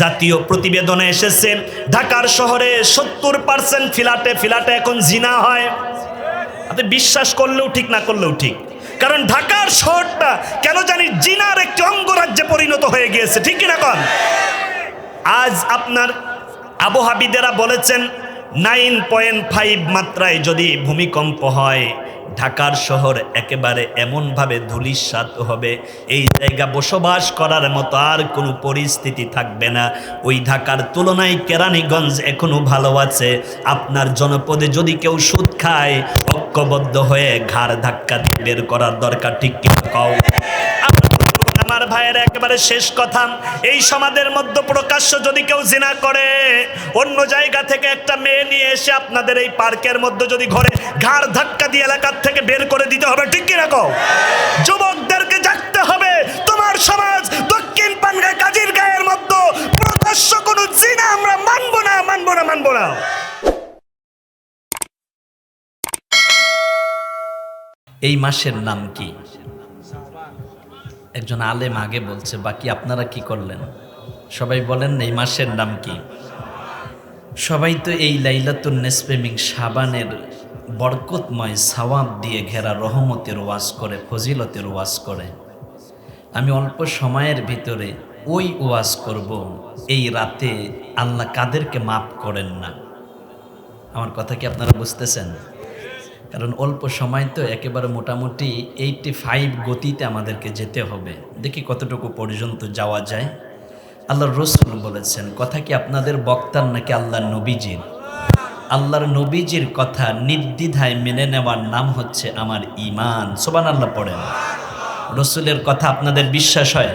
জাতীয় প্রতিবেদনে এসেছে ঢাকার শহরে 70% ফ্ল্যাটে এখন জিনা হয়। আপনি বিশ্বাস করলেও ঠিক, না করলেও ঠিক, কারণ ঢাকার শহরটা কেন জানি জিনার একটি অঙ্গরাজ্যে পরিণত হয়ে গিয়েছে, ঠিক কিনা কন? আজ আপনার আবহাওয়াবিদেরা বলেছেন 9.5 মাত্রায় যদি ভূমিকম্প হয়, ঢাকার শহর একেবারে এমনভাবে ধূলিসাৎ হবে, এই জায়গা বসবাস করার মতো আর কোনো পরিস্থিতি থাকবে না। ওই ঢাকার তুলনায় কেরানীগঞ্জ এখনো ভালো আছে। আপনার জনপদে যদি কেউ সুদ খায়, ঐক্যবদ্ধ হয়ে ঘাড় ধাক্কা দিয়ে বের করার দরকার, ঠিক কি কও? আমার ভাইয়ের একেবারে শেষ কথা, এই সমাজের মধ্যে প্রকাশ্য যদি কেউ জিনা করে, অন্য জায়গা থেকে একটা মেয়ে নিয়ে এসে আপনাদের এই পার্কের মধ্যে যদি ঘরে ঘাড় ধাক্কা দিয়ে এলাকার থেকে বের করে দিতে হবে, ঠিক কিনা কও? যুবকদেরকে জাগতে হবে। তোমার সমাজ দক্ষিণ পানগায় কাজীর গায়ের মধ্যে প্রকাশ্য কোনো জিনা আমরা মানবো না, মানবো না, মানবো না। এই মাসের নাম কি? একজন আলেম আগে বলছে, বাকি আপনারা কি করলেন? সবাই বলেন এই মাসের নাম কি? সবাই তো এই লাইলাতুন নিসফে মিন শাবানের বরকতময় সওয়াব দিয়ে ঘেরা রহমতের ওয়াজ করে, ফজিলতের ওয়াজ করে। আমি অল্প সময়ের ভিতরে ওই ওয়াজ করব, এই রাতে আল্লাহ কাদেরকে মাফ করেন না। আমার কথা কি আপনারা বুঝতেছেন? কারণ অল্প সময় তো, একেবারে মোটামুটি 85 গতিতে আমাদেরকে যেতে হবে। দেখি কতটুকু পর্যন্ত যাওয়া যায়। আল্লাহর রাসূল বলেছেন, কথা কি আপনাদের বক্তার নাকি আল্লাহর নবীজির? আল্লাহর নবীজির কথা নির্দ্বিধায় মেনে নেওয়ার নাম হচ্ছে আমার ঈমান। সুবহানাল্লাহ পড়েন। রাসূলের কথা আপনাদের বিশ্বাস হয়?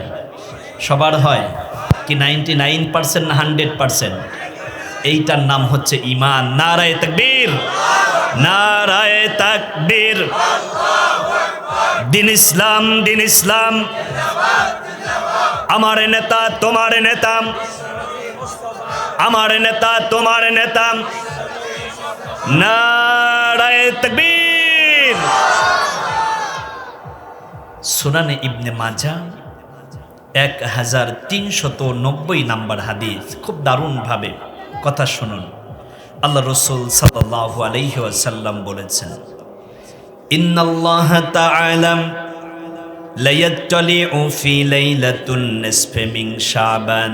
সবার হয় কি? 99% না 100%? এইটার নাম হচ্ছে ঈমান। নারায়ে তাকবীর, নারায়ে তাকবীর। দিন ইসলাম, দিন ইসলাম। আমার নেতা তোমার নেতা, আমার নেতা তোমার নেতা। নারায়ে তাকবীর। সুনানে ইবনে মাজাহ 1390 নাম্বার হাদিস। খুব দারুণভাবে কথা শুনুন। আল্লাহ রাসূল সাল্লাল্লাহু আলাইহি ওয়াসাল্লাম বলেছেন, ইন্নাল্লাহা তাআলা লায়াত্তালিউ ফি লাইলাতুন নিসফি মিন শাবান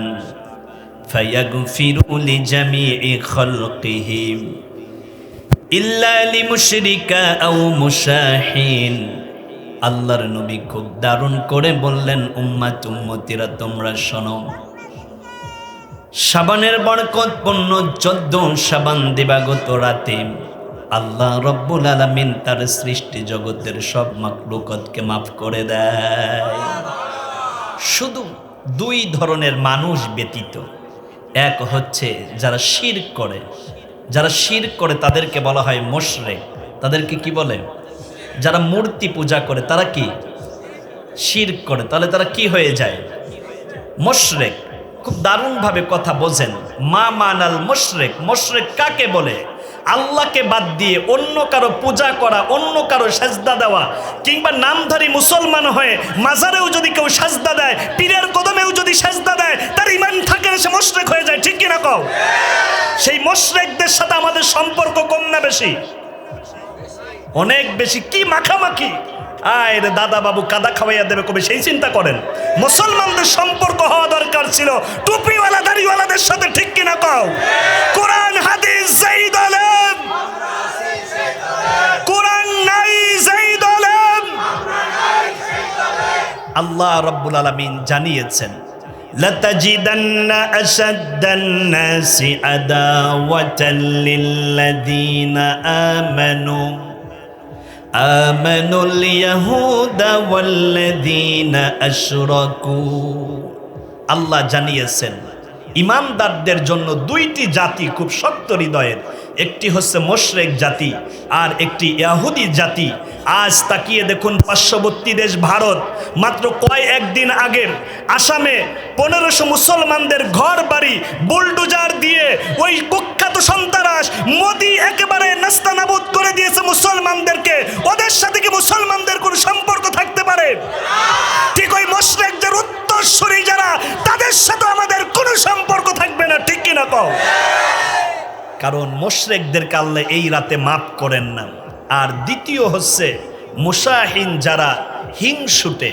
ফায়াগফিরু লিজামিই খালকিহি ইল্লা লিমুশরিকা আও মুশাহিন। আল্লাহর নবী খুব দারুণ করে বললেন, উম্মতিরা তোমরা শোনো, শাবানের বরকতপূর্ণ 14 শাবান দিবাগত রাতে আল্লাহ রব্বুল আলামিন তার সৃষ্টি জগতের সব মাখলুকাতকে মাফ করে দেয়, শুধু 2 ধরনের মানুষ ব্যতীত। এক হচ্ছে যারা শিরক করে। যারা শিরক করে তাদেরকে বলা হয় মুশরিক। তাদেরকে কি বলে? যারা মূর্তি পূজা করে তারা কি? শিরক করে। তাহলে তারা কি হয়ে যায়? মুশরিক। খুব দারুণভাবে কথা বোঝেন। মা মানাল মুশরিক। মুশরিক কাকে বলে? আল্লাহকে বাদ দিয়ে অন্য কারো পূজা করা, অন্য কারো সাজদা দেওয়া, কিংবা নামধারী মুসলমান হয়ে মাজারেও যদি কেউ সাজদা দেয়, পীরের কদমেও যদি সাজদা দেয়, তার ঈমান থাকে না, সে মুশরিক হয়ে যায়, ঠিক কিনা কও? সেই মুশরিকদের সাথে আমাদের সম্পর্ক কম না বেশি? অনেক বেশি। কি মাখামাখি! আয় রে দাদা বাবু কাদা খাওয়াইয়া দেবে কবে, সেই চিন্তা করেন। মুসলমানদের সম্পর্ক হওয়া দরকার ছিল টুপিওয়ালা দাড়িওয়ালাদের সাথে, ঠিক কিনা কও? কোরআন হাদিস যেই দলেম, কোরআন নাই যেই দলেম। আল্লাহ রাব্বুল আলামিন জানিয়েছেন, লাতাজিদান্না আশাদ্দান নাসি আদাওয়াতাল লিল্লাযীনা আমানুল ইয়াহুদা ওয়াল্লাযীনা আশরাকু। আল্লাহ জানিয়েছেন ঈমানদারদের জন্য 2টি জাতি খুব শক্ত হৃদয়ের। একটি হচ্ছে মুশরিক জাতি, আর একটি ইহুদি জাতি। আজ তাকিয়ে দেখুন পার্শ্ববর্তী দেশ ভারত, মাত্র একদিন আগে আসামে 1500 মুসলমানদের ঘর বাড়ি বুলডোজার দিয়ে ওই কুখ্যাত সন্ত্রাস মোদি একেবারে নাস্তানাবুদ করে দিয়েছে মুসলমানদেরকে। ওদের সাথে কি মুসলমানদের কোনো সম্পর্ক থাকতে পারে? ঠিক ওই মুশরিকদের উত্তরসূরি যারা, তাদের সাথে আমাদের কোনো সম্পর্ক কও? কারণ মুশরিকদেরকে আল্লাহ এই রাতে মাফ করেন না। আর দ্বিতীয় হচ্ছে মুসাহিন, যারা হিংসুটে,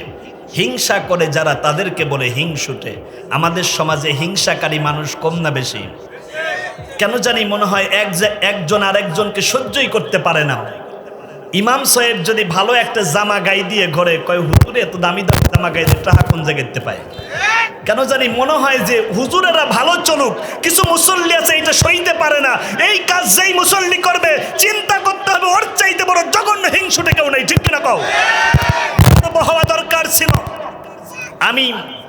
হিংসা করে যারা, তাদেরকে বলে হিংসুটে। আমাদের সমাজে হিংসাকারী মানুষ কম না বেশি? কেন জানি মনে হয় একজন আরেকজনকে সহ্যই করতে পারে না। ইমাম সাহেব যদি ভালো একটা জামা গাই দিয়ে ঘরে কয়, হুজুরে এত দামি দামি জামা গাই দিয়ে টাকা কোন জায়গাতে পায়? কেন জানি মনে হয় যে হুজুরেরা ভালো চলুক, কিছু মুসল্লি আছে এটা সইতে পারে না। এই কাজ যেই মুসল্লি করবে চিন্তা করতে হবে ওর চাইতে বড় জঘন্য হিংসুটে কেউ নেই, ঠিক কিনা কও? হওয়া দরকার ছিল। আমি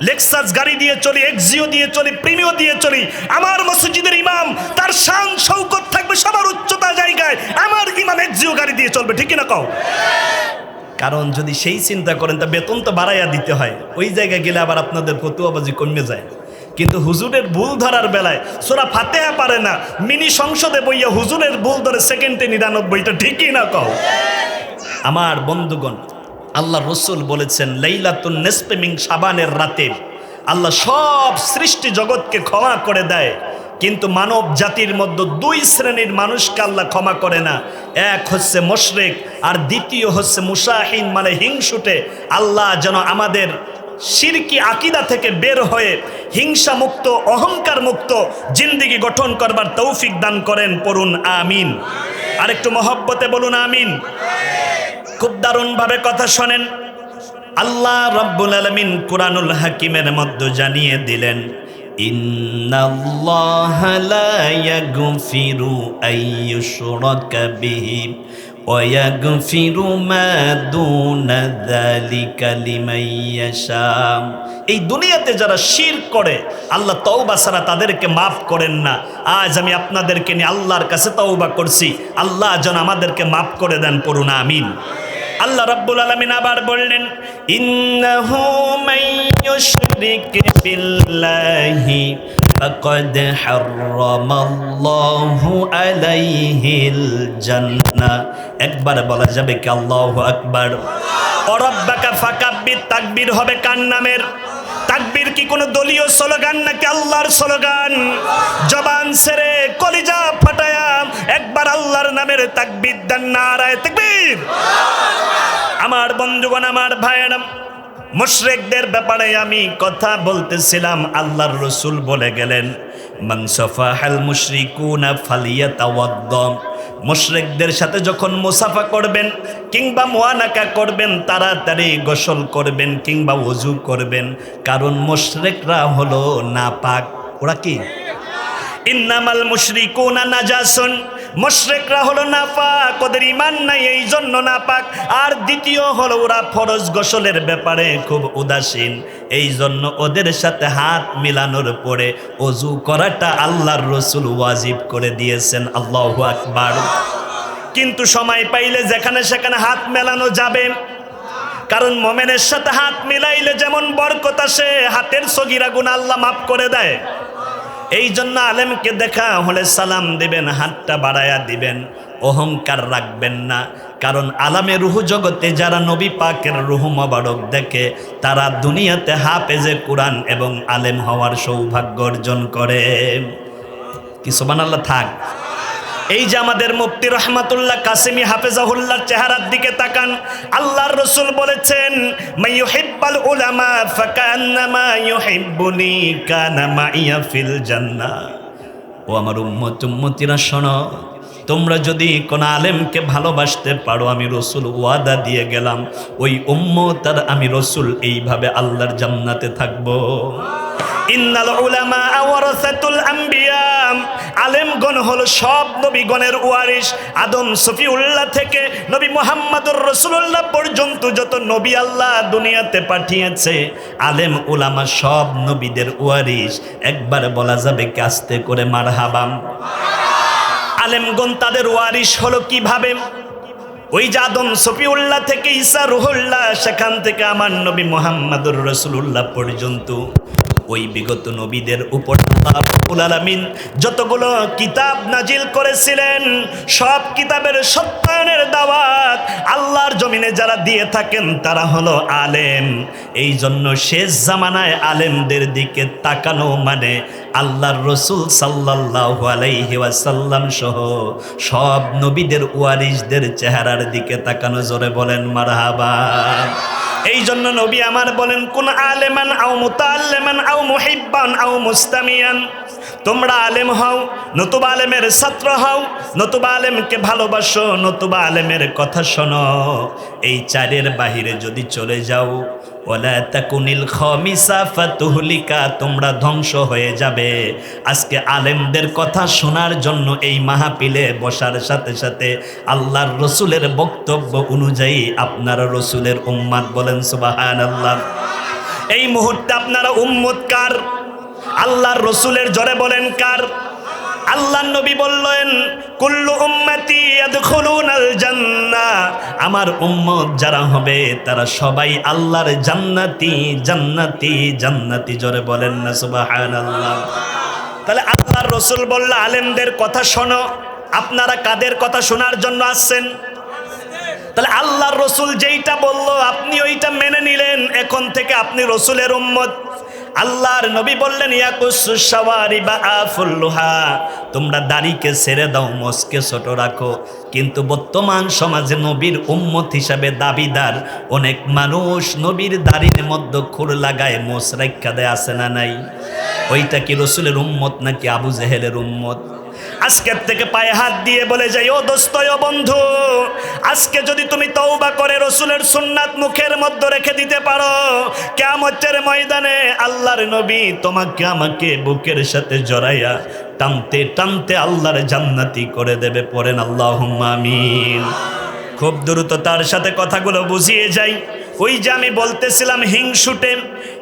লেক্সাস গাড়ি দিয়ে চলি, এক্সিও দিয়ে চলি, প্রিমিও দিয়ে চলি। আমার মসজিদের ইমাম, তার শান শৌকত থাকবে সবার উচ্চতা জায়গায়। আমার ইমাম এক্সিও গাড়ি দিয়ে চলবে, ঠিক কিনা কও? কারণ যদি সেই চিন্তা করেন তা বেতন তো বাড়াইয়া দিতে হয়। ওই জায়গায় গেলে আবার আপনাদের ফতুয়াবাজি কমে যায়। কিন্তু হুজুরের ভুল ধরার বেলায় সূরা ফাতিহা পারে না, মিনি সংসদে বইয়া হুজুরের ভুল ধরে সেকেন্ডে 99টা, ঠিকই না কও? আমার বন্ধুগণ, আল্লাহ রসুল বলেছেন লাইলাতুন নিসফি মিন শাবানের রাতে আল্লাহ সব সৃষ্টি জগৎকে ক্ষমা করে দেয়, কিন্তু মানব জাতির মধ্যে দুই শ্রেণীর মানুষকে আল্লাহ ক্ষমা করে না। এক হচ্ছে মুশরিক, আর দ্বিতীয় হচ্ছে মুসাহিন, মানে হিংসুটে। আল্লাহ যেন আমাদের শিরকি আকীদা থেকে বের হয়ে হিংসা মুক্ত, অহংকার মুক্ত জিন্দেগি গঠন করবার তৌফিক দান করেন। পড়ুন আমিন। আর একটু মহব্বতে বলুন আমিন। খুব দারুণ ভাবে কথা শোনেন। আল্লাহ রাব্বুল আলামিন কুরআনুল হাকিমের মধ্যে জানিয়ে দিলেন, ইন্নাল্লাহা লা ইয়াগফিরু আইয়ুশরাকা বিহি ওয়া ইয়াগফিরু মা দুনা যালিকা লিমান ইয়াশা। এই দুনিয়াতে যারা শিরক করে আল্লাহ তওবা ছাড়া তাদেরকে মাফ করেন না। আজ আমি আপনাদেরকে নিয়ে আল্লাহর কাছে তওবা করছি, আল্লাহ যেন আমাদেরকে মাফ করে দেন। পড়ুন আমিন। আল্লাহ রাব্বুল আলামিন আবার বললেন, ইন্নাহু মান ইউশরিক বিল্লাহি ফাকাদ হারামাল্লাহু আলাইহিল জান্নাহ। একবার বলা যাবে কি আল্লাহু আকবার? ওয়ারাব্বাকা ফাকাব্বির, তাকবীর হবে কার নামের? তাকবীর কি কোনো দলীয় স্লোগান নাকি আল্লাহর স্লোগান? জবান ছেড়ে কলিজা ফাটায়া একবার আল্লাহর নামের তাকবীর দেন, নারায়ে তাকবীর। আমার বন্ধুগণ, আমার ভাইয়েরা, মুশরিকদের ব্যাপারে আমি কথা বলতেছিলাম। আল্লাহর রাসূল বলে গেলেন, মান সাফাহাল মুশরিকুনা ফালিয়াতাওয়াদ্দা। মুশরিকদের সাথে যখন মুসাফা করবেন কিংবা মুআনাকা করবেন, তাড়াতাড়ি গোসল করবেন কিংবা ওযু করবেন, কারণ মুশরিকরা হলো নাপাক। ওরা কি? ইন্নামাল মুশরিকুনা নাজাসুন। মুশরিকরা হলো নাপাক, ওদের ঈমান নাই, এই জন্য নাপাক। আর দ্বিতীয় হলো ওরা ফরজ গোসলের ব্যাপারে খুব উদাসীন, এই জন্য ওদের সাথে হাত মিলানোর পরে ওযু করাটা আল্লাহর রাসূল ওয়াজিব করে দিয়েছেন। আল্লাহু আকবার। কিন্তু সময় পাইলে যেখানে সেখানে হাত মেলানো যাবে, কারণ মুমিনের সাথে হাত মিলাইলে যেমন বরকত আসে, হাতের সগীরা গুনাহ আল্লাহ মাফ করে দেয়। এই জন্য আলেমকে দেখা হলে সালাম দিবেন, হাতটা বাড়ায়া দিবেন, অহংকার রাখবেন না। কারণ আলামে রুহু জগতে যারা নবী পাকের রুহু মোবারক দেখে, তারা দুনিয়াতে হাফেজে কুরআন এবং আলেম হওয়ার সৌভাগ্য অর্জন করে। কি সুবহানাল্লাহ থাক। এই যে আমাদের মুফতি রহমাতুল্লাহ কাসেমি হাফেজাহুল্লাহর চেহারার দিকে তাকান। আল্লাহর রাসূল বলেছেন, মাইয়ুহিব্বুল উলামা ফাকান্নামা ইউহিব্বুনি কানা মাইয়া ফিল জান্নাহ। ও আমার উম্মতিরা শোনো, তোমরা যদি কোন আলেমকে ভালোবাসতে পারো, আমি রাসূল ওয়াদা দিয়ে গেলাম ওই উম্মত আর আমি রাসূল এইভাবে আল্লাহর জান্নাতে থাকবো। ইন্নাল উলামা ওয়ারাসাতুল আম্বিয়া। আলেমগণ হলো সব নবীগণের ওয়ারিস। আদম সফিউল্লাহ থেকে নবী মুহাম্মদুর রাসূলুল্লাহ পর্যন্ত যত নবী আল্লাহ দুনিয়াতে পাঠিয়েছে, আলেম উলামা সব নবীদের ওয়ারিস। একবার বলা যাবে কি আস্তে করে মারহাবা। আলেমগণ তাদের ওয়ারিস হলো কিভাবে? ওই যে আদম সফিউল্লাহ থেকে ঈসা রুহুল্লাহ, সেখান থেকে আমার নবী মুহাম্মদুর রাসূলুল্লাহ পর্যন্ত ওই বিগত নবীদের উপর আল্লাহ রাব্বুল আলামিন যতগুলো কিতাব নাজিল করেছিলেন সব কিতাবের সত্যায়নের দাওয়াত আল্লাহর জমিনে যারা দিয়ে থাকেন তারা হলো আলেম। এই জন্য শেষ জামানায় আলেমদের দিকে তাকানো মানে আল্লাহর রসুল সাল্লাল্লাহু আলাইহি ওয়াসাল্লাম সহ সব নবীদের ওয়ারিসদের চেহারার দিকে তাকানো। জোরে বলেন মারহাবা। এই জন্য নবী আমার বলেন কুন আলেমান আও মুতাআল্লিমান আও মুহিব্বান আও মুস্তামিয়ান, তোমরা আলেম হও নতুবা আলেমের ছাত্র হও, নতুবা আলেমকে ভালোবাসো, নতুবা আলেমের কথা শোনো। এই চারের বাহিরে যদি চলে যাও ওয়ালা তাকুনিল খামিসা ফাতুহলিকা, তোমরা ধ্বংস হয়ে যাবে। আজকে আলেমদের কথা শোনার জন্য এই মাহফিলে বসার সাথে সাথে আল্লাহর রসুলের বক্তব্য অনুযায়ী আপনারা রসুলের উম্মত বলেন সুবহানাল্লাহ। এই মুহূর্তে আপনারা উম্মত কার? আল্লাহর রসুলের জোরে বলেন কার? আল্লাহর নবী বললেন কুল্লু উম্মতি ইয়াদখুলুনাল জান্নাহ, আমার উম্মত যারা হবে তারা সবাই আল্লাহর জান্নাতি জান্নাতি জান্নাতি। জোরে বলেন না সুবহানাল্লাহ। তাহলে আল্লাহর রসুল বলল আলেমদের কথা শোনো। আপনারা কাদের কথা শোনার জন্য আসছেন? তাহলে আল্লাহর রসুল যেইটা বলল আপনি ওইটা মেনে নিলেন, এখন থেকে আপনি রসুলের উম্মত। আল্লাহর নবী বললেন ইয়াকুসুস শাওয়ারিবা আফুল্লুহা, তোমরা দাড়িকে ছেড়ে দাও, মোছকে ছোট রাখো। কিন্তু বর্তমান সমাজে নবীর উম্মত হিসাবে দাবিদার অনেক মানুষ নবীর দাড়ির মধ্যে খুর লাগায় মোছ রাখা দেয়, আছে না নাই? ওইটা কি রসুলের উম্মত নাকি আবু জেহেলের উম্মত? আজকের থেকে পায়ে হাত দিয়ে বলে যাই, ও দোস্ত ও বন্ধু, আজকে যদি তুমি তওবা করে রসুলের সুন্নাত মুখের মধ্যে রেখে দিতে পারো, কিয়ামতের ময়দানে আল্লাহর নবী তোমাকে আমাকে বুকের সাথে জড়াইয়া টানতে টানতে আল্লাহর জান্নাতি করে দেবে। পড়েন আল্লাহুম্মা আমিন। খুব দ্রুত তার সাথে কথাগুলো বুঝিয়ে যাই। ওই যে আমি বলতেছিলাম হিংসুটে,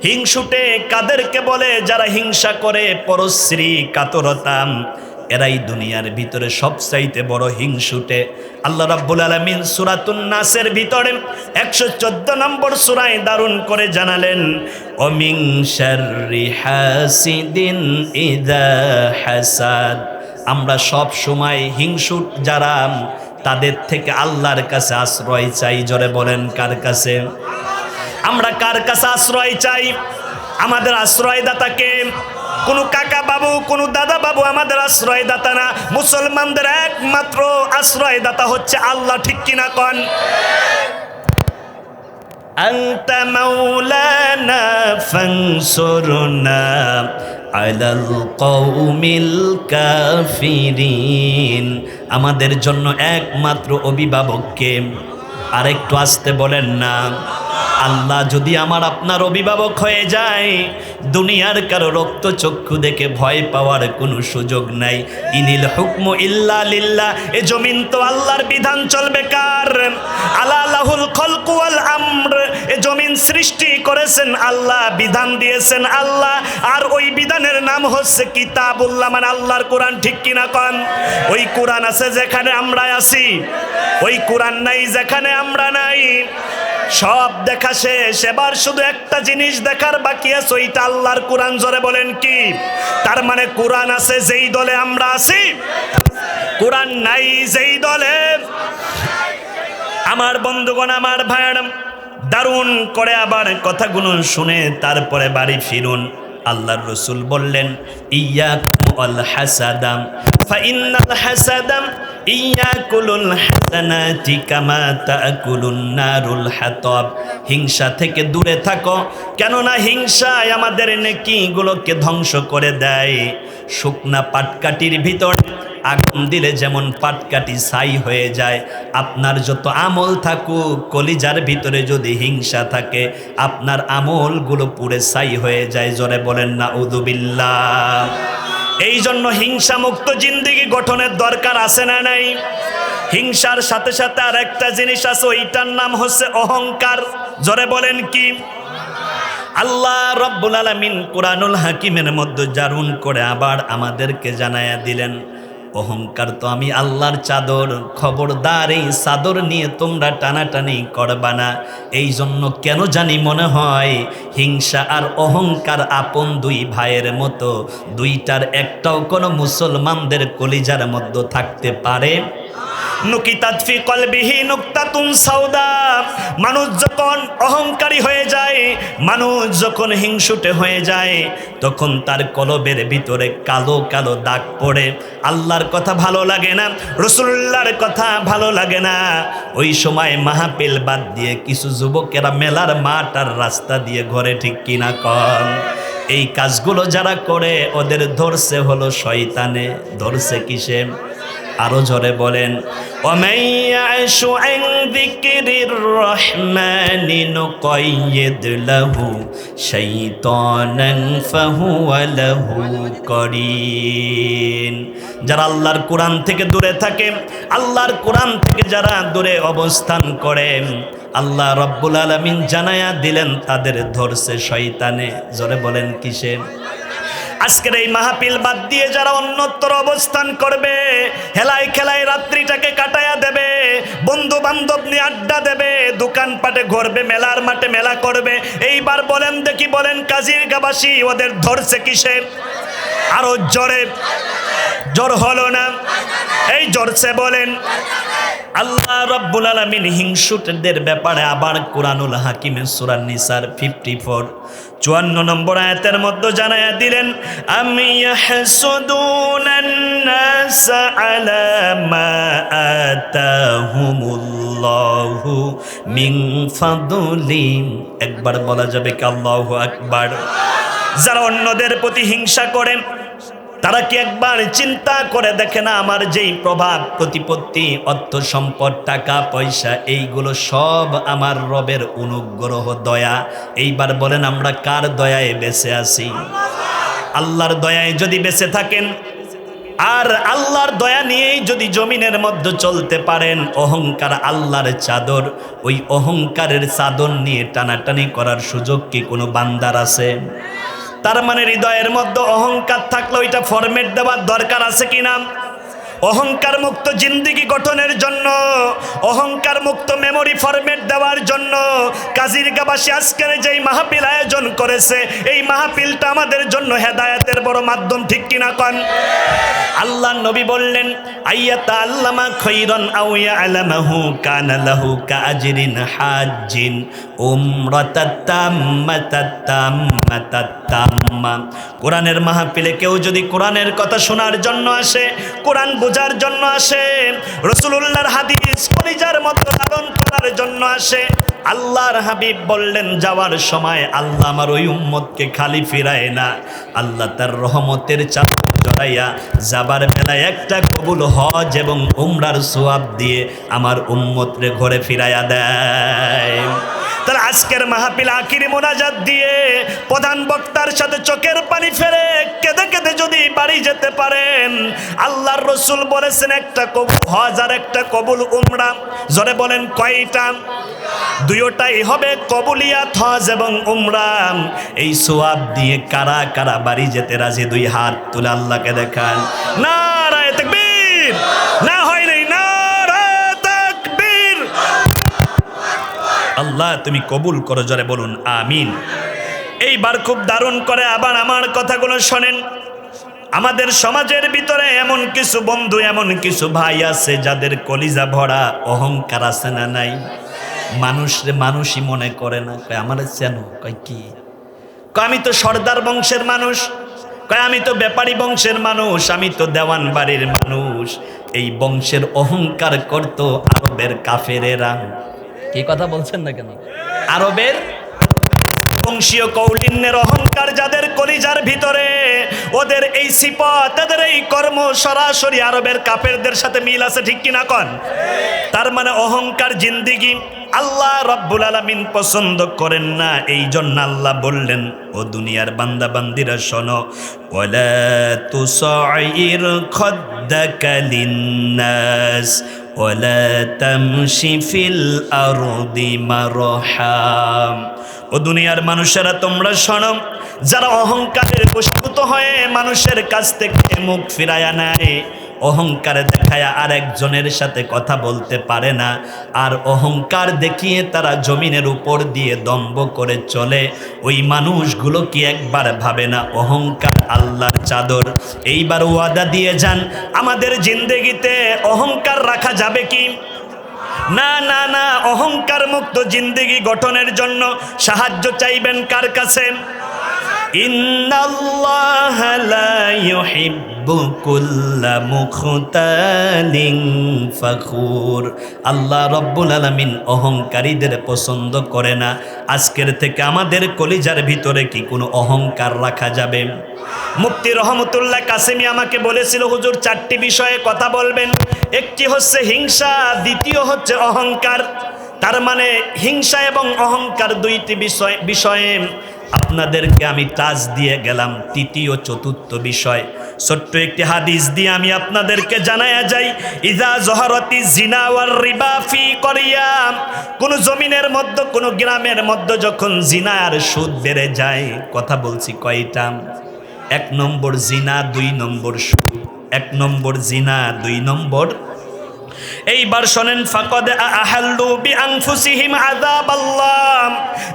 হিংসুটে কাদেরকে বলে? যারা হিংসা করে, পরশ্রী কাতরতা, এরাই দুনিয়ার ভিতরে সবচাইতে বড় হিংসুটে। আল্লাহ রাব্বুল আলামিন সূরাতুন নাসের ভিতরে 114 নম্বর সূরায় দারুণ করে জানালেন অমিন শাররি হাসিদিন ইযা হাসাদ। আমরা সব সময় হিংসুট যারা তাদের থেকে আল্লাহর কাছে আশ্রয় চাই। জোরে বলেন কার কাছে? আমরা কার কাছে আশ্রয় চাই? আমাদের আশ্রয়দাতাকে কোনো কাকা বাবু, কোনো দাদা বাবু আমাদের আশ্রয়দাতা না। মুসলমানদের একমাত্র আশ্রয়দাতা হচ্ছে আল্লাহ। ঠিক কিনা কন? আনতা মাওলানা ফানসুরনা আলাল কওমিল কাফিরিন। আমাদের জন্য একমাত্র অভিভাবককে, আরেকটু আসতে বলেন না। আল্লাহ যদি আমার আপনার অভিভাবক হয়ে যায়, দুনিয়ার কারো রক্ত চক্ষু দেখে ভয় পাওয়ার কোনো সুযোগ নাই। ইনিল হুকমু ইল্লা লিল্লাহ। এ জমিন তো আল্লাহর বিধান চলবে কার? আলা লাহুল খলকু ওয়াল আমর। এ জমিন সৃষ্টি করেছেন আল্লাহ, বিধান দিয়েছেন আল্লাহ, আর ওই বিধানের নাম হচ্ছে কিতাবুল্লাহ, মানে আল্লাহর কোরআন। ঠিক কিনা কন? ওই কোরআন আছে যেখানে আমরা আছি, ওই কোরআন নাই যেখানে আমরা নাই। সব দেখা শেষ, এবার শুধু একটা জিনিস দেখার বাকি আছে, ওইটা আল্লাহর কোরআন। জোরে বলেন কি? তার মানে কোরআন আছে যেই দলে আমরা আছি, কোরআন নাই যেই দলে। আমার বন্ধুগণ, আমার ভাইয়েরা, দারুণ করে আবার কথাগুলো শুনে তারপরে বাড়ি ফিরুন। আল্লাহর রসুল বললেন ইয়াকুম আল হাসাদাম ফাইন্নাল হাসাদাম ইয়াকুলুল হাসানাতি কামা তাকুলুন নারুল হাতাব। হিংসা থেকে দূরে থাকো, কেননা হিংসায় আমাদের নেকিগুলোকে ধ্বংস করে দেয়। শুকনা পাটকাঠির ভিতর আগুন দিলে যেমন পাটকাঠি ছাই হয়ে যায়, আপনার যত আমল থাকুক কলিজার ভিতরে যদি হিংসা থাকে আপনার আমলগুলো পুড়ে ছাই হয়ে যায়। জোরে বলেন নাউযুবিল্লাহ। এই জন্য হিংসা মুক্ত জিন্দেগি গঠনের দরকার আছে না নাই? হিংসার সাথে সাথে আর একটা জিনিস আছে, ওইটার নাম হচ্ছে অহংকার। জোরে বলেন কি? আল্লাহ রব্বুল আলামিন কুরআনুল হাকিমের মধ্যে জারুন করে আবার আমাদেরকে জানায়া দিলেন অহংকার তো আমি আল্লাহর চাদর, খবরদার এই চাদর নিয়ে তোমরা টানাটানি করবা না। এই জন্য কেন জানি মনে হয় হিংসা আর অহংকার আপন দুই ভাইয়ের মতো, দুইটার একটাও কোনো মুসলমানদের কলিজার মধ্যে থাকতে পারে। নুকিতাত ফি কলবিহি নুকতাতুন সাউদা। মানুষ যখন অহংকারী হয়ে যায়, মানুষ যখন হিংসুটে হয়ে যায়, তখন তার কলবের ভিতরে কালো কালো দাগ পড়ে। আল্লাহর কথা ভালো লাগে না, রাসূলুল্লাহর কথা ভালো লাগে না। ওই সময় মাহফিল বাদ দিয়ে কিছু যুবকেরা মেলার মাঠ আর রাস্তা দিয়ে ঘরে, ঠিক কিনা কন? এই কাজগুলো যারা করে ওদের ধরছে হলো শয়তানে। ধরছে কিসে? আরো জোরে বলেন, ওয়ামাইয়াশু আন যিকরির রহমানি নুকাইয়িদ লাহু শাইতানান ফাহুয়া লাহু করিন। যারা আল্লাহর কোরআন থেকে দূরে থাকে, আল্লাহর কোরআন থেকে যারা দূরে অবস্থান করে, আল্লাহ রব্বুল আলামিন জানায়া দিলেন তাদের ধরছে শয়তানে। জোরে বলেন কিসে? আজকের এই মাহফিল বাদ দিয়ে যারা অন্যত্র অবস্থান করবে, হেলায় খেলায় রাত্রিটাকে কাটায়া দেবে, বন্ধু বান্ধব নিয়ে আড্ডা দেবে, দোকানপাটে ঘুরবে, মেলার মাঠে মেলা করবে, এইবার বলেন দেখি, বলেন কাজিরগাবাসী ওদের ধরছে কিসে? আরো জোরে, জোর হলো না? এই জোরছে বলেন। আল্লাহ রাব্বুল আলামিন হিংসুটদের ব্যাপারে আবার কুরআনুল হাকিমে সূরা নিসার 54 54 নম্বর আয়াতের মধ্যে জানায়া দিলেন, আমি ইয়াহসুদুনান নাস আলা মা আতাহুমুল্লাহু মিন ফাদলি। একবার বলা যাবে কি আল্লাহু আকবার? যারা অন্যদের প্রতি হিংসা করেন, তারা কি একবার চিন্তা করে দেখে না আমার যেই প্রভাব, প্রতিপত্তি, অর্থ সম্পদ, টাকা পয়সা, এইগুলো সব আমার রবের অনুগ্রহ, দয়া। এইবার বলেন আমরা কার দয়ায় বেঁচে আছি? আল্লাহর দয়ায় যদি বেঁচে থাকেন আর আল্লাহর দয়া নিয়েই যদি জমিনের মধ্যে চলতে পারেন, অহংকার আল্লাহর চাদর, ওই অহংকারের চাদর নিয়ে টানাটানি করার সুযোগ কি কোনো বান্দার আছে? তার মানে হৃদয়ের মধ্যে অহংকার থাকলে ওইটা ফরমেট দেওয়ার দরকার আছে কিনা? অহংকার মুক্ত জিন্দেগি গঠনের জন্য, অহংকার মুক্ত মেমোরি ফরমেট দেওয়ার জন্য কাজিরগাবাসী আজকের যেই মাহফিল আয়োজন করেছে, এই মাহফিলটা আমাদের জন্য হেদায়েতের বড় মাধ্যম, ঠিক কিনা কন? আল্লাহ নবী বললেন, আইয়াতা আল্লামা খৈরন আও ইয়ালামাহু কানা লাহু কাআজরিন হাজ্জিন উমরাতাতাম্মাতাতাম্মাতাতাম্মা। কোরআনের মাহফিলে কেউ যদি কোরআনের কথা শোনার জন্য আসে, কোরআন বোঝার জন্য আসে, রাসূলুল্লাহর হাদিস কলিজার মধ্যে লালন করার জন্য আসে, আল্লাহর হাবিব বললেন যাওয়ার সময় আল্লাহ আমার ওই উম্মতকে খালি ফিরায় না, আল্লাহ তার রহমতের চাদর জড়াইয়া যাবার বেলায় একটা কবুল হজ এবং উমরার সওয়াব দিয়ে আমার উম্মতরে ঘরে ফিরাইয়া দেয়। তাহলে আজকের মাহফিল আখিরি মোনাজাত দিয়ে প্রধান বক্তার সাথে চোখের পানি ফেলে কেঁদে কেঁদে যদি বাড়ি যেতে পারেন, আল্লাহর রসুল বলেছেন একটা কবুল হজ আর একটা কবুল উমরা। জোরে বলেন কয়টা? দুইটাই হবে কবুলিয়াত, হজ এবং উমরা। এই সওয়াব দিয়ে কারা কারা বাড়ি যেতে রাজি? দুই হাত তুলে আল্লাহকে দেখান। নারায়ে তাকবীর! না হয় নাই, নারায়ে তাকবীর! আল্লাহ তুমি কবুল করো, জোরে বলুন আমিন। এইবার খুব দারুণ করে আবার আমার কথাগুলো শোনেন। আমাদের সমাজের ভিতরে এমন কিছু বন্ধু, এমন কিছু ভাই আছে যাদের কলিজা ভরা অহংকার, আছে না নাই? মানুষরে মানুষই মনে করে না, কয় আমার চেনো, কয় কি, কয় আমি তো সর্দার বংশের মানুষ, কয় আমি তো ব্যাপারী বংশের মানুষ, আমি তো দেওয়ান বাড়ির মানুষ। এই বংশের অহংকার করত আরবের কাফেরেরা। কি কথা বলছেন না কেন? আরবের বংশীয় কৌলিন্যের অহংকার যাদের কলিজার ভিতরে, ওদের এই সিফাত, তাদের এই কর্ম সরাসরি আরবের কাফেরদের সাথে মিল আছে, ঠিক কিনা কন? তার মানে অহংকার জিন্দেগি আল্লাহ রাব্বুল আলামিন পছন্দ করেন না। এই জন্য আল্লাহ বললেন, ও দুনিয়ার বান্দা বান্দিরা শোনো, ওয়ালা তুসাইর খাদ্দাকা লিন্নাস ওয়ালা তামশি ফিল আরদি মারহা। ও দুনিয়ার মানুষেরা তোমরা শোনো, যারা অহংকারের বশীভূত হয়ে মানুষের কাছ থেকে মুখ ফিরায়া নেয়, অহংকার দেখায় আরেকজনের সাথে কথা বলতে পারে না, আর অহংকার দেখিয়ে তারা জমিনের উপর দিয়ে দম্ভ করে চলে, ওই মানুষগুলো কি একবার ভাবে না অহংকার আল্লাহর চাদর? এইবার ওয়াদা দিয়ে যান, আমাদের জিন্দেগিতে অহংকার রাখা যাবে কি? না না না, অহংকার মুক্ত জিন্দেগি গঠনের জন্য সাহায্য চাইবেন কার কাছে? ইন্নাল্লাহা লা ইউহিব্বু কুল্লা মুখতালিন ফাখুর। আল্লাহ রব্বুল আলামিন অহংকারীদের পছন্দ করে না। আজকের থেকে আমাদের কলিজার ভিতরে কি কোনো অহংকার রাখা যাবে? মুফতি রহমতুল্লাহ কাসেমি আমাকে বলেছিল, হুজুর 4টি বিষয়ে কথা বলবেন। একটি হচ্ছে হিংসা, দ্বিতীয় হচ্ছে অহংকার। তার মানে হিংসা এবং অহংকার 2টি বিষয়ে আপনাদেরকে আমি টাচ দিয়ে গেলাম। তৃতীয় চতুর্থ বিষয় ছোট্ট একটি হাদিস দিয়ে আমি আপনাদেরকে জানায়া যাই। ইজা জহরতি জিনা ওয়ার রিবা ফি করিয়া, কোন জমিনের মধ্যে কোন গ্রামের মধ্যে যখন জিনা আর সুদ বেড়ে যায়, কথা বলছি কয়টা? 1 নম্বর জিনা, 2 নম্বর সুদ। 1 নম্বর জিনা, 2 নম্বর। এইবার শোনেন, ফাকাদ আহাল্লু বিআনফুসিহিম আযাবাল্লাহ।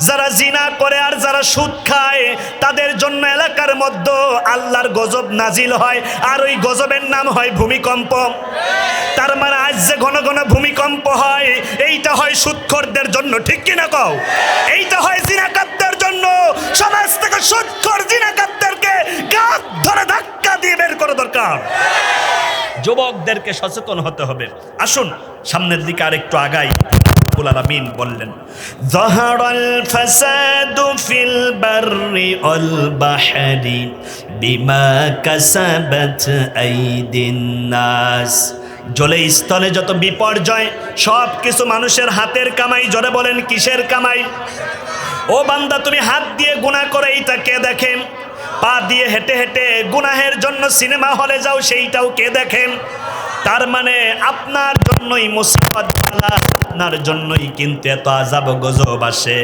যারা জিনা করে আর যারা সুদ খায়, তাদের জন্য এলাকার মধ্যে আল্লাহর গজব নাজিল হয়, আর ওই গজবের নাম হয় ভূমিকম্প। তার মানে আজ যে ঘন ঘন ভূমিকম্প হয়, এইটা হয় সুদখোরদের জন্য, ঠিক কিনা কও? এইটা হয় জিনাকারদের জন্য। সমাজ থেকে সুদখোর জিনাকারদেরকে গাছ ধরে ধাক্কা দিয়ে বের করা দরকার। যুবকদেরকে সচেতন হতে হবে। আসুন সামনের দিকে আরেকটু আগাই। রব্বুল আলামিন বললেন, যাহারাল ফাসাদু ফিল বাররি ওয়াল বাহরি বিমা কাসাবাত আইদিন নাস। জলে স্থলে যত বিপর্যয়, সব কিছু মানুষের হাতের কামাই। জোরে বলেন, কিসের কামাই? ও বান্দা, তুমি হাত দিয়ে গুনাহ করে, এইটা কে দেখেন? পা দিয়ে হেঁটে হেঁটে গুনাহের জন্য সিনেমা হলে যাও, সেইটাও কে দেখেন? তার মানে আপনার জন্যই মুসিবত বালা, আপনার জন্যই কিন্তু এত আযাব গজব আসে।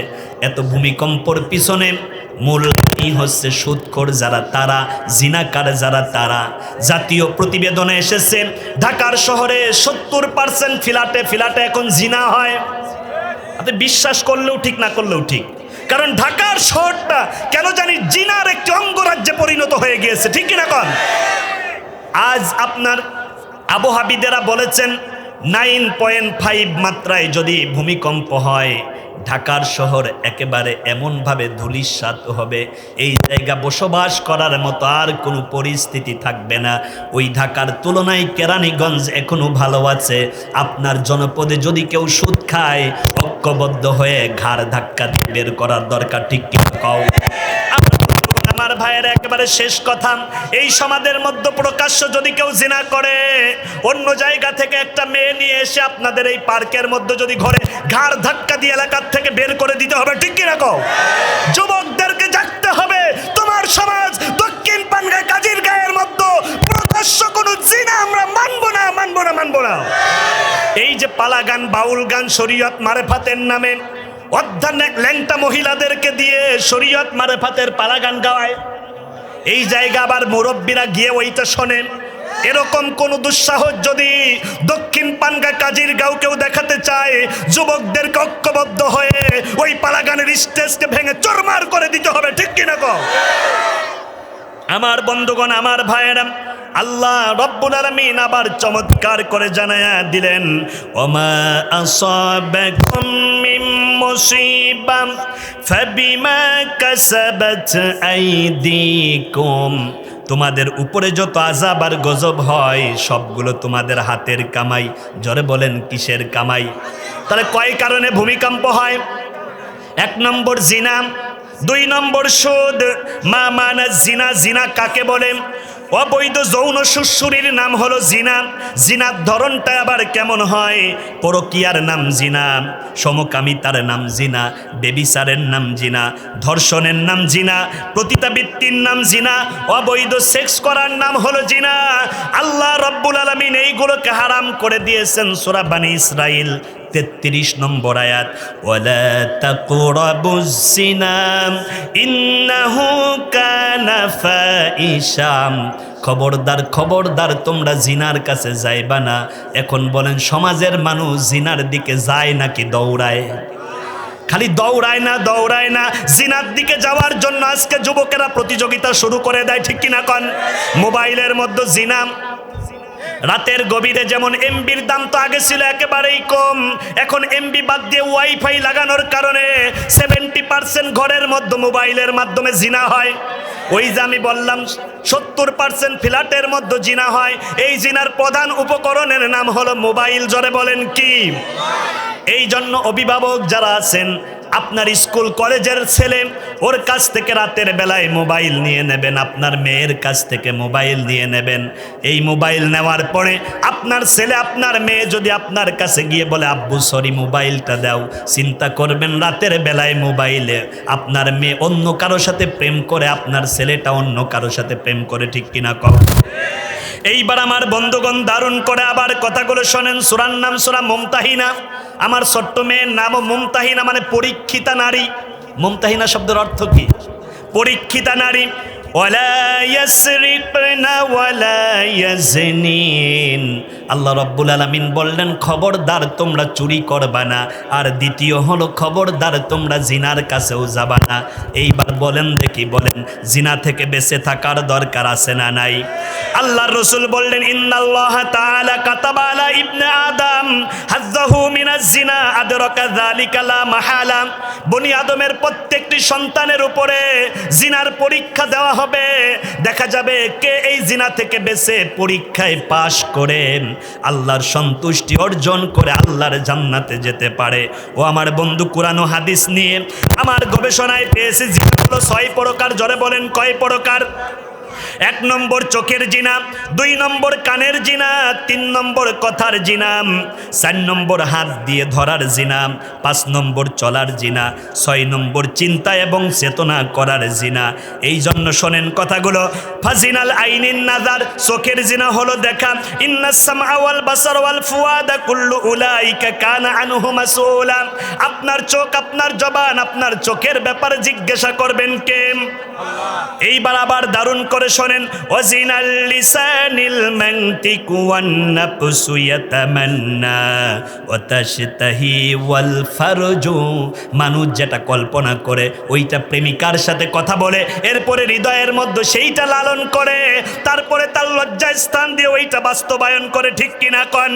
এত ভূমিকম্পর পিছনে মূল হচ্ছে সুদখোর যারা, তারা জিনাকার যারা, তারা। জাতীয় প্রতিবেদনে এসেছে, ঢাকার শহরে 70% ফ্ল্যাটে এখন জিনা হয়। আপনি বিশ্বাস করলেও ঠিক, না করলেও ঠিক, কারণ ঢাকার শহরটা কেন জানি জিনার একটি অঙ্গরাজ্যে পরিণত হয়ে গিয়েছে, ঠিক কিনা কন? আজ আপনার আবহাওয়াবিদেরা বলেছেন 9.5 মাত্রায় যদি ভূমিকম্প হয়, ঢাকার শহর একেবারে এমনভাবে ধূলিসাৎ হবে, এই জায়গা বসবাস করার মতো আর কোনো পরিস্থিতি থাকবে না। ওই ঢাকার তুলনায় কেরানীগঞ্জ এখনো ভালো আছে। আপনার জনপদে যদি কেউ সুদ খায়, ঐক্যবদ্ধ হয়ে ঘাড় ধাক্কা দিয়ে বের করার দরকার, ঠিক কি কও? আমার ভাইয়ের একেবারে শেষ কথা, এই সমাজের মধ্যে প্রকাশ্য যদি কেউ জিনা করে, অন্য জায়গা থেকে একটা মেয়ে নিয়ে এসে আপনাদের এই পার্কের মধ্যে যদি ঘরে ঘাড় ধাক্কা দিয়ে এলাকার থেকে বের করে দিতে হবে, ঠিক কিনা কও? যুবকদেরকে জাগতে হবে। তোমার সমাজ দক্ষিণ পানগাঁয় কাজীর গায়ের মধ্যে প্রকাশ্য কোনো জিনা আমরা মানবো না, মানবো না, মানবো না। এই যে পালা গান, বাউল গান, শরীয়ত মারেফাতের নামে অর্ধান্যক ল্যাংটা মহিলাদেরকে দিয়ে শরীয়ত মারেফাতের পালা গান গাওয়ায়, এই জায়গা আবার মুরব্বীরা গিয়ে ওইটা শোনেন। এরকম কোন দুঃসাহস যদি দক্ষিণ পানগা কাজীর গাঁও কেউ দেখাতে চায়, যুবকদেরকে ঐক্যবদ্ধ হয়ে ওই পালা গানের স্টেজকে ভেঙে চুরমার করে দিতে হবে, ঠিক কিনা গো? আমার বন্ধুগণ, আমার ভাইয়েরা, আল্লাহ রব্বুল আলামিন আবার চমৎকার করে জানায়া দিলেন, ওমা আসাবাকুম মিন মুসিবা ফাবিমা কাসাবাত আইদিকুম। তোমাদের উপরে যত আযাব আর গজব হয়, সবগুলো তোমাদের হাতের কামাই। জোরে বলেন, কিসের কামাই? তাহলে কয় কারণে ভূমিকম্প হয়? 1 নম্বর জিনা, 2 নম্বর সুদ। মা মানা জিনা, জিনা কাকে বলে? অবৈধ যৌন সুশ্রুরির নাম হলো জিনা। জিনার ধরনটা আবার কেমন হয়? পরকীয়ার নাম জিনা, সমকামিতার নাম জিনা, বেবিচারের নাম জিনা, ধর্ষণের নাম জিনা, পতিতাবৃত্তির নাম জিনা, অবৈধ সেক্স করার নাম হলো জিনা। আল্লাহ রব্বুল আলামিন এইগুলোকে হারাম করে দিয়েছেন। সূরা বানী ইসরাইল 33 নম্বর আয়াত, ওয়ালা তাকরাবুজ জিনা ইন্নাহু কানা ফাইশাম। খবরদার খবরদার, তোমরা জিনার কাছে যাইবা না। এখন বলেন, সমাজের মানুষ জিনার দিকে যায় নাকি দৌড়ায়? খালি দৌড়ায় না, জিনার দিকে যাওয়ার জন্য আজকে যুবকেরা প্রতিযোগিতা শুরু করে দেয়, ঠিক কিনা কন? মোবাইলের মধ্যে জিনা। রাতের গভীরে যেমন এমবির দাম তো আগে ছিল একেবারেই কম, এখন এমবি বাদ দিয়ে ওয়াইফাই লাগানোর কারণে 70% ঘরের মধ্যে মোবাইলের মাধ্যমে জিনা হয়। ওই যে আমি বললাম 70% ফ্ল্যাটের মধ্যে জিনা হয়। এই জিনার প্রধান উপকরণের নাম হলো মোবাইল। জোরে বলেন কি? এই জন্য অভিভাবক যারা আছেন, আপনার স্কুল কলেজের ছেলে, ওর কাছ থেকে রাতের বেলায় মোবাইল নিয়ে নেবেন, আপনার মেয়ের কাছ থেকে মোবাইল নিয়ে নেবেন। এই মোবাইল নেওয়ার পরে আপনার ছেলে আপনার মেয়ে যদি আপনার কাছে গিয়ে বলে, আব্বু সরি মোবাইলটা দাও, চিন্তা করবেন রাতের বেলায় মোবাইলে আপনার মেয়ে অন্য কারোর সাথে প্রেম করে, আপনার ছেলেটা অন্য কারোর সাথে প্রেম করে, ঠিক কিনা কও? এইবার আমার বন্ধুগণ দারুণ করে আবার কথাগুলো শোনেন। সূরার নাম সূরা মুমতাহিনা। আমার ছোট্ট মেয়ের নামও মুমতাহিনা, মানে পরীক্ষিতা নারী। মুমতাহিনা শব্দের অর্থ কি? পরীক্ষিতা নারী। ওয়ালা ইয়াসরিকনা ওয়ালা ইয়াজনিন। আল্লাহ রাব্বুল আলামিন বললেন, খবরদার তোমরা চুরি করবা না, আর দ্বিতীয় হলো খবরদার তোমরা জিনার কাছেও যাবা না। এইবার বলেন দেখি, বলেন জিনা থেকে বেঁচে থাকার দরকার আছে না নাই? আল্লাহর রাসূল বললেন, ইন্নাল্লাহা তাআলা কাতাবা আলা ইবনে আদম হাযযাহু মিনাজ জিনা আদরাকা যালিকা লা মাহালা। বনি আদমের প্রত্যেকটি সন্তানের উপরে জিনার পরীক্ষা দেওয়া হবে। দেখা যাবে কে এই জিনা থেকে বেঁচে পরীক্ষায় পাশ করে আল্লাহর সন্তুষ্টি অর্জন করে আল্লাহর জান্নাতে যেতে পারে। ও আমার বন্ধু, কুরআন ও হাদিস নিয়ে আমার গবেষণায় পেয়েছি জিনা হলো 6 প্রকার। জোরে বলেন কয় প্রকার? 1 নম্বর চোখের জিনা, 2 নম্বর কানের জিনা, 3 নম্বর কথার জিনা, 4 নম্বর হাত দিয়ে ধরার জিনা, 5 নম্বর চলার জিনা, 6 নম্বর চিন্তা এবং চেতনা করার জিনা। এই জন্য শোনেন কথাগুলো। ফাজিনাল আইনিন নাজার, চোখের জিনা হলো দেখা। ইন্নাস সামআ ওয়াল বাসার ওয়াল ফুয়াদা কুল্লু উলাইকা কানা আনহু মাসউলা। আপনার চোখ, আপনার জবান, আপনার চোখের ব্যাপারে জিজ্ঞাসা করবেন কে? আল্লাহ। এইবার আবার দারুণ করে শোনেন। ওয়াজিনাল লিসানিল মানতিকু ওয়ান নাফসু ইয়াতামান্না ওয়া তাশতাহি ওয়াল ফারজু। মানুষ যেটা কল্পনা করে ওইটা প্রেমিকার সাথে কথা বলে, এরপরে হৃদয়ের মধ্যে সেইটা লালন করে, তারপরে তার লজ্জা স্থান দিয়ে ওইটা বাস্তবায়ন করে, ঠিক কিনা কন?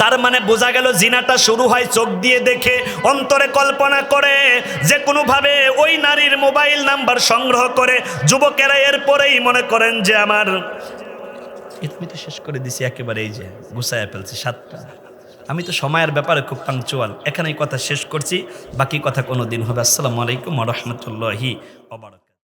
তার মানে বোঝা গেল জিনাটা শুরু হয় চোখ দিয়ে দেখে, অন্তরে কল্পনা করে, যে কোনোভাবে ওই নারীর মোবাইল নাম্বার সংগ্রহ করে। যুবকেরা এরপরেই মনে করেন যে আমার আমি তো শেষ করে দিছি একেবারে, এই যে গুছায় ফেলছি 7টা। আমি তো সময়ের ব্যাপারে খুব পাংচুয়াল। এখানেই কথা শেষ করছি, বাকি কথা কোনো দিন হবে। আসসালামু আলাইকুম ওয়া রাহমাতুল্লাহি ওয়া বারাকাতুহু।